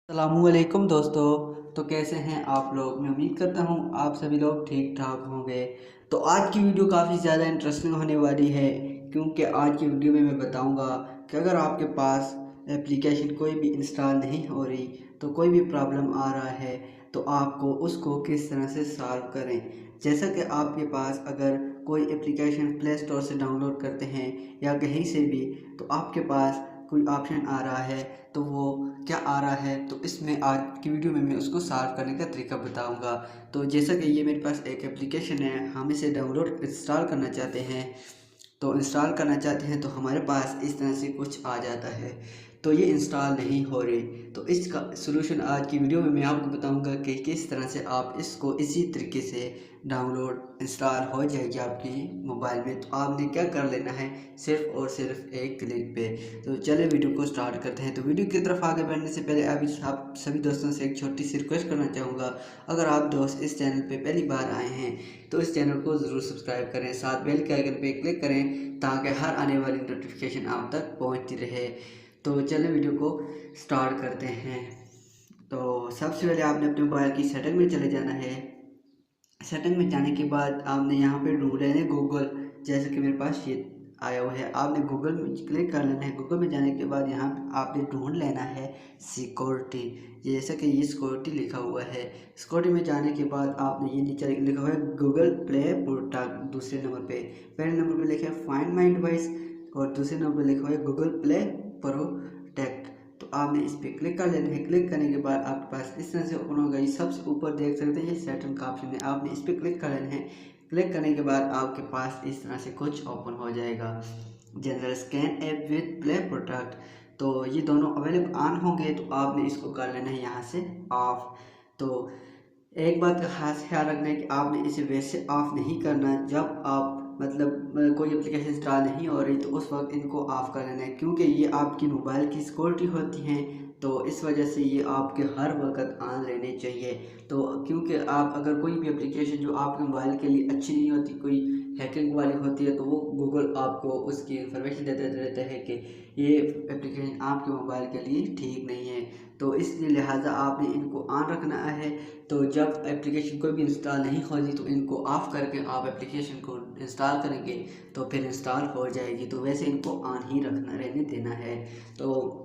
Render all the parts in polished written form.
अस्सलामुअलैकुम दोस्तों। तो कैसे हैं आप लोग। मैं उम्मीद करता हूँ आप सभी लोग ठीक ठाक होंगे। तो आज की वीडियो काफ़ी ज़्यादा इंटरेस्टिंग होने वाली है, क्योंकि आज की वीडियो में मैं बताऊँगा कि अगर आपके पास एप्लीकेशन कोई भी इंस्टॉल नहीं हो रही, तो कोई भी प्रॉब्लम आ रहा है, तो आपको उसको किस तरह से सॉल्व करें। जैसा कि आपके पास अगर कोई एप्लीकेशन प्ले स्टोर से डाउनलोड करते हैं या कहीं से भी, तो आपके पास कोई ऑप्शन आ रहा है, तो वो क्या आ रहा है, तो इसमें आज की वीडियो में मैं उसको सॉल्व करने का तरीका बताऊंगा। तो जैसा कि ये मेरे पास एक एप्लीकेशन है, हम इसे डाउनलोड इंस्टॉल करना चाहते हैं। तो इंस्टॉल करना चाहते हैं तो हमारे पास इस तरह से कुछ आ जाता है, तो ये इंस्टॉल नहीं हो रही। तो इसका सलूशन आज की वीडियो में मैं आपको बताऊंगा कि किस तरह से आप इसको इसी तरीके से डाउनलोड इंस्टॉल हो जाएगी आपकी मोबाइल में। तो आपने क्या कर लेना है, सिर्फ और सिर्फ एक क्लिक पे। तो चलिए वीडियो को स्टार्ट करते हैं। तो वीडियो की तरफ आगे बढ़ने से पहले अभी आप सभी दोस्तों से एक छोटी सी रिक्वेस्ट करना चाहूँगा। अगर आप दोस्त इस चैनल पे पहली बार आए हैं तो इस चैनल को ज़रूर सब्सक्राइब करें, साथ बेल के आइकन पे क्लिक करें ताकि हर आने वाली नोटिफिकेशन आप तक पहुंचती रहे। तो चलिए वीडियो को स्टार्ट करते हैं। तो सबसे पहले आपने अपने मोबाइल की सेटिंग में चले जाना है। सेटिंग में जाने के बाद आपने यहाँ पे ढूंढ लेना है गूगल, जैसे कि मेरे पास ये आया हुआ है। आपने गूगल में क्लिक कर लेना है। गूगल में जाने के बाद यहाँ आपने ढूंढ लेना है सिक्योरिटी, जैसे कि ये सिक्योरिटी लिखा हुआ है। सिक्योरिटी में जाने के बाद आपने ये नीचे लिखा हुआ है गूगल प्ले प्रोटेक्ट, दूसरे नंबर पे। पहले नंबर पे लिखा है फाइंड माई डिवाइस और दूसरे नंबर पे लिखा हुआ है गूगल प्ले प्रोटेक्ट। तो आपने इस पर क्लिक कर लेना है। क्लिक करने के बाद आपके पास इस तरह से ओपन होगा। ये सबसे ऊपर देख सकते हैं ये सेटिंग का ऑप्शन है, आपने इस पर क्लिक कर लेना है। क्लिक करने के बाद आपके पास इस तरह से कुछ ओपन हो जाएगा, general scan app with play protect. तो ये दोनों अवेलेबल ऑन होंगे, तो आपने इसको कर लेना है यहाँ से ऑफ। तो एक बात का खास ख्याल रखना है कि आपने इसे वैसे ऑफ नहीं करना जब आप कोई एप्लीकेशन इंस्टॉल नहीं हो रही, तो उस वक्त इनको ऑफ कर लेना है, क्योंकि ये आपकी मोबाइल की सिक्योरिटी होती हैं। तो इस वजह से ये आपके हर वक्त ऑन रहने चाहिए। तो क्योंकि आप अगर कोई भी एप्लीकेशन जो आपके मोबाइल के लिए अच्छी नहीं होती, कोई हैकिंग वाली होती है, तो वो गूगल आपको उसकी इंफॉर्मेशन देते रहता है कि ये एप्लीकेशन आपके मोबाइल के लिए ठीक नहीं है। तो इसलिए लिहाजा आपने इनको ऑन रखना है। तो जब एप्लीकेशन कोई भी इंस्टॉल नहीं होगी, तो इनको ऑफ करके आप एप्लीकेशन को इंस्टॉल करेंगे तो फिर इंस्टॉल हो जाएगी। तो वैसे इनको ऑन ही रखना, रहने देना है। तो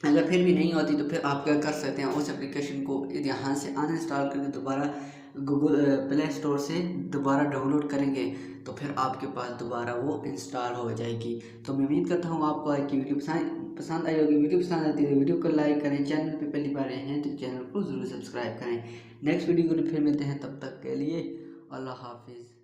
अगर फिर भी नहीं होती तो फिर आप क्या कर सकते हैं, उस एप्लीकेशन को यहाँ से अनइंस्टॉल करके दोबारा गूगल प्ले स्टोर से दोबारा डाउनलोड करेंगे, तो फिर आपके पास दोबारा वो इंस्टॉल हो जाएगी। तो मैं उम्मीद करता हूँ आपको आज की वीडियो पसंद आई होगी। वीडियो पसंद आती है तो वीडियो को लाइक करें, चैनल पे पहली बार आए हैं तो चैनल को ज़रूर सब्सक्राइब करें। नेक्स्ट वीडियो को फिर मिलते हैं, तब तक के लिए अल्लाह हाफिज़।